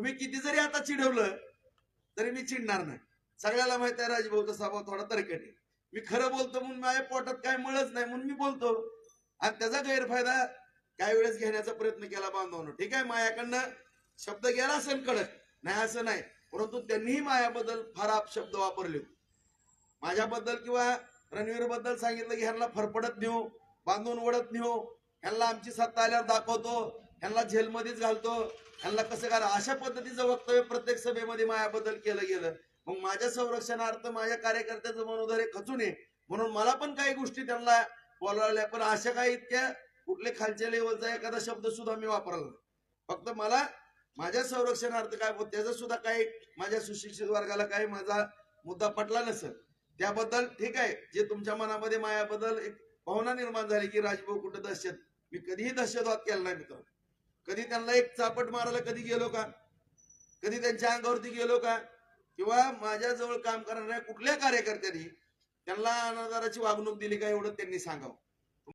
तुम्ही किती जरी आता चिडवलं तरी मी चिडणार नाही. सगळ्याला माहिती आहे राजभाऊचा स्वभाव थोडा तरकट आहे. मी खरं बोलतो म्हणून माझ्या पोटात काय मळच नाही म्हणून मी बोलतो, आणि त्याचा गैरफायदा काही वेळेस घेण्याचा प्रयत्न केला बांधवांनो. ठीक आहे, माझ्याकडनं शब्द गेला असेल कडक, नाही असं नाही, परंतु त्यांनीही माझ्याबद्दल फार अपशब्द वापरले. माझ्याबद्दल किंवा रणवीर बद्दल सांगितलं की ह्यांना फरफडत नेऊ, बांधून ओढत नेऊ, ह्यांना आमची सत्ता आल्यावर दाखवतो, ह्यांना जेलमध्येच घालतो, ह्यांना कसं करा, अशा पद्धतीचं वक्तव्य प्रत्येक सभेमध्ये माझ्याबद्दल केलं गेलं. मग माझ्या संरक्षणार्थ माझ्या कार्यकर्त्याचं मनोधैर्य खचू नये म्हणून मला पण काही गोष्टी त्यांना बोलावल्या, पण अशा काही इतक्या कुठले खालच्या लेवलचा एखादा शब्द सुद्धा मी वापरला. फक्त मला माझ्या संरक्षणार्थ काय त्याचं सुद्धा काही माझ्या सुशिक्षित वर्गाला काही माझा मुद्दा पटला नसेल त्याबद्दल ठीक आहे. जे तुमच्या मनामध्ये माझ्याबद्दल एक भावना निर्माण झाली की राजभाऊ कुठं दहशत, मी कधीही दहशतवाद केला नाही मित्र. कधी त्यांना एक चापट मारायला कधी गेलो का, कधी त्यांच्या अंगावरती गेलो का, किंवा माझ्या जवळ काम करणाऱ्या कुठल्या कार्यकर्त्यांनी त्यांना अनादराची वागणूक दिली का, एवढं त्यांनी सांगावं.